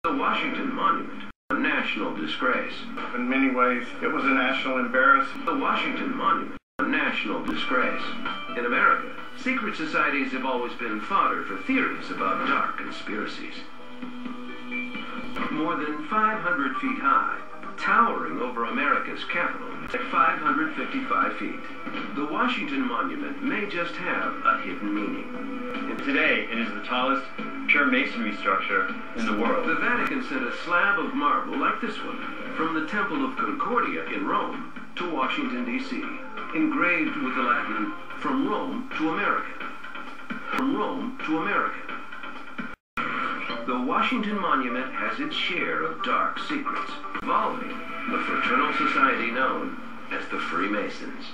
The Washington Monument, a national disgrace. In many ways, it was a national embarrassment. The Washington Monument, a national disgrace. In America, secret societies have always been fodder for theories about dark conspiracies. More than 500 feet high, towering over America's capital at 555 feet, the Washington Monument may just have a hidden meaning. And today, it is the tallest pure masonry structure in the world. The Vatican sent a slab of marble like this one from the Temple of Concordia in Rome to Washington, D.C., engraved with the Latin, "From Rome to America." From Rome to America. The Washington Monument has its share of dark secrets involving the fraternal society known as the Freemasons.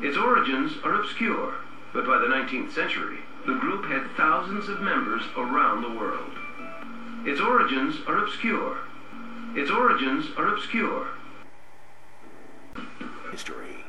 Its origins are obscure, but by the 19th century, the group had thousands of members around the world. Its origins are obscure. Its origins are obscure. History.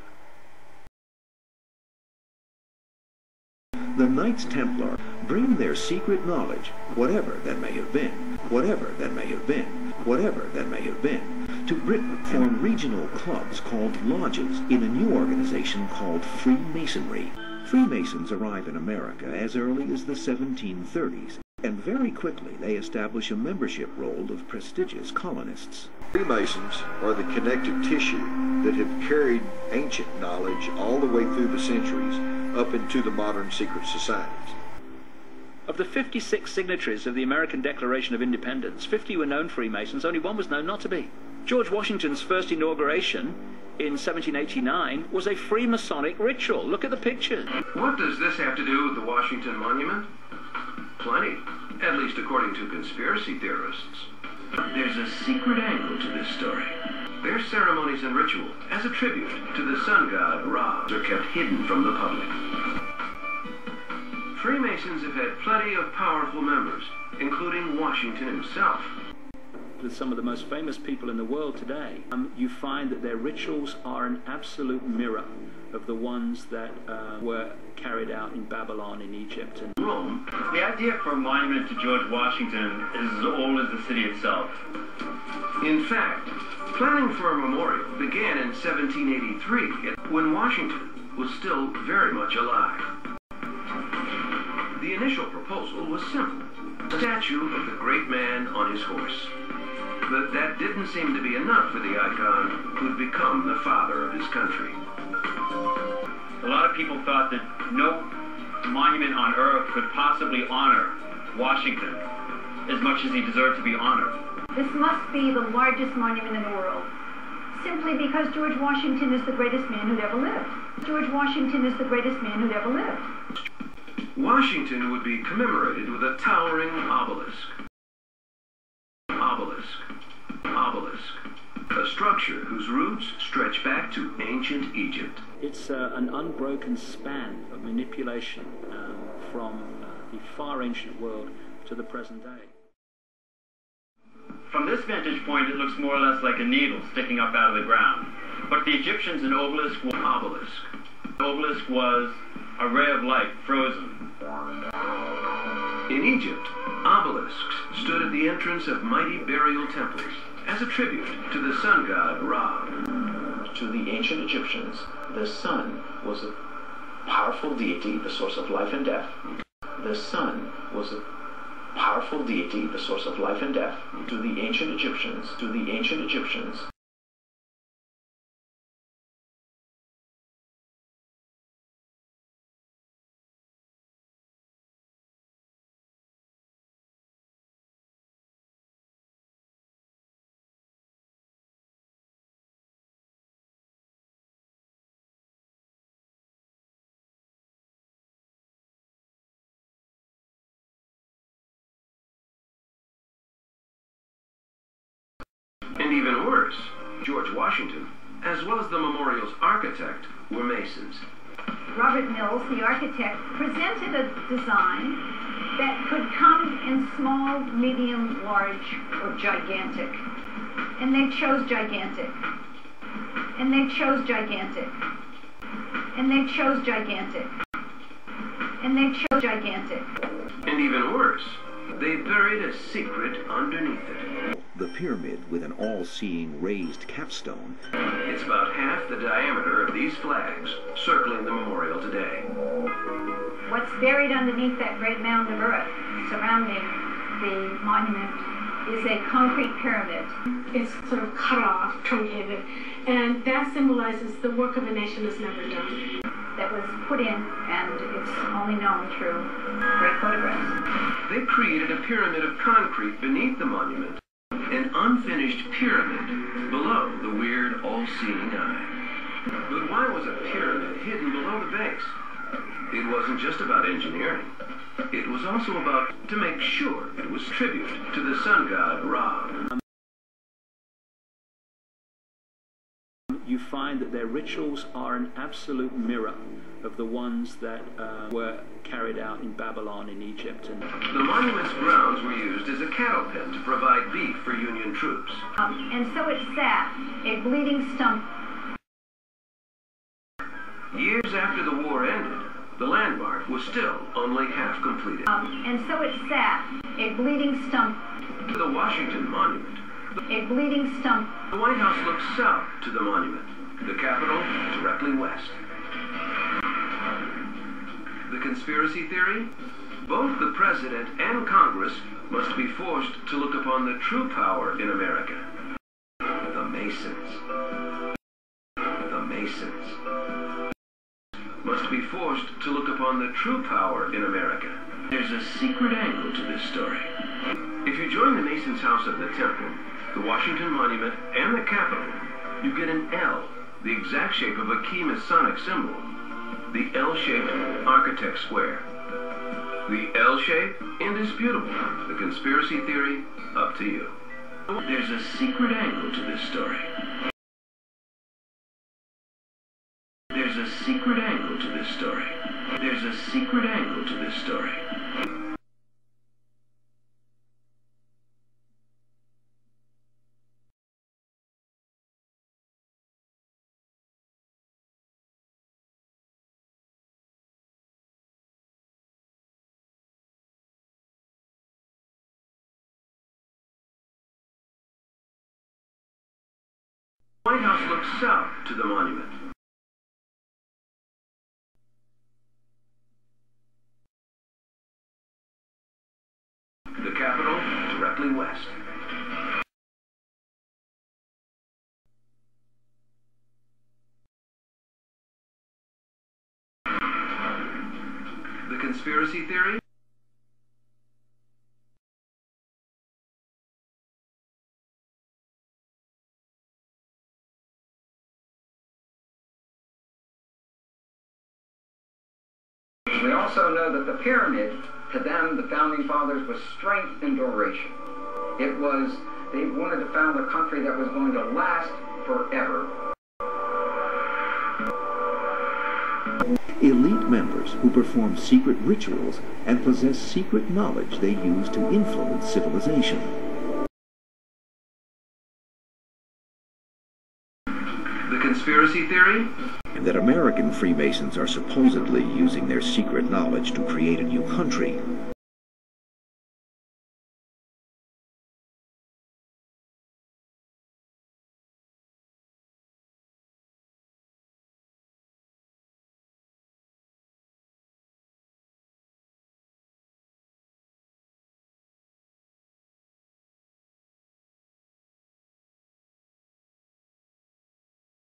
The Knights Templar bring their secret knowledge, whatever that may have been, whatever that may have been, whatever that may have been, to Britain, form regional clubs called lodges in a new organization called Freemasonry. Freemasons arrive in America as early as the 1730s, and very quickly they establish a membership roll of prestigious colonists. Freemasons are the connective tissue that have carried ancient knowledge all the way through the centuries up into the modern secret societies. Of the 56 signatories of the American Declaration of Independence, 50 were known Freemasons, only one was known not to be. George Washington's first inauguration in 1789 was a Freemasonic ritual. Look at the pictures. What does this have to do with the Washington Monument? Plenty, at least according to conspiracy theorists. There's a secret angle to this story. Their ceremonies and ritual, as a tribute to the sun god Ra, are kept hidden from the public. Freemasons have had plenty of powerful members, including Washington himself. With some of the most famous people in the world today, you find that their rituals are an absolute mirror of the ones that were carried out in Babylon, in Egypt, and Rome. The idea for a monument to George Washington is as old as the city itself. In fact, planning for a memorial began in 1783, when Washington was still very much alive. The initial proposal was simple: a statue of the great man on his horse. But that didn't seem to be enough for the icon who'd become the father of his country. A lot of people thought that no monument on Earth could possibly honor Washington as much as he deserved to be honored. This must be the largest monument in the world, simply because George Washington is the greatest man who'd ever lived. George Washington is the greatest man who'd ever lived. Washington would be commemorated with a towering obelisk. A structure whose roots stretch back to ancient Egypt. it's an unbroken span of manipulation from the far ancient world to the present day. From this vantage point, it looks more or less like a needle sticking up out of the ground. But the Egyptians, an obelisk was a ray of light frozen. In Egypt, obelisks stood at the entrance of mighty burial temples as a tribute to the sun god Ra. To the ancient Egyptians, the sun was a powerful deity, the source of life and death. The sun was a powerful deity, the source of life and death. To the ancient Egyptians, And even worse, George Washington, as well as the memorial's architect, were Masons. Robert Mills, the architect, presented a design that could come in small, medium, large, or gigantic. And they chose gigantic. And they chose gigantic. And they chose gigantic. And they chose gigantic. And even worse, they buried a secret underneath it. The pyramid with an all-seeing raised capstone. It's about half the diameter of these flags circling the memorial today. What's buried underneath that great mound of earth surrounding the monument is a concrete pyramid. It's sort of cut off, truncated, and that symbolizes the work of a nation is never done. That was put in, and it's only known through great photographs. They created a pyramid of concrete beneath the monument, an unfinished pyramid below the weird all-seeing eye. But why was a pyramid hidden below the base? It wasn't just about engineering. It was also about to make sure it was tribute to the sun god Ra. You find that their rituals are an absolute mirror of the ones that were carried out in Babylon, in Egypt. And the monument's grounds were used as a cattle pen to provide beef for Union troops. And so it sat, a bleeding stump. Years after the war ended, the landmark was still only half completed. And so it sat, a bleeding stump. To the Washington Monument. A bleeding stump. The White House looks south to the monument, the Capitol directly west. The conspiracy theory? Both the President and Congress must be forced to look upon the true power in America. The Masons. The Masons. Must be forced to look upon the true power in America. There's a secret angle to this story. If you join the Masons' House of the Temple, the Washington Monument, and the Capitol, you get an L, the exact shape of a key Masonic symbol, the L-shaped architect square. The L shape, indisputable. The conspiracy theory, up to you. There's a secret angle to this story. There's a secret angle to this story. There's a secret angle to this story. The White House looks south to the monument. The Capitol directly west. The conspiracy theory? We also know that the pyramid, to them, the founding fathers, was strength and duration. It was, they wanted to found a country that was going to last forever. Elite members who perform secret rituals and possess secret knowledge they use to influence civilization. The conspiracy theory? And that American Freemasons are supposedly using their secret knowledge to create a new country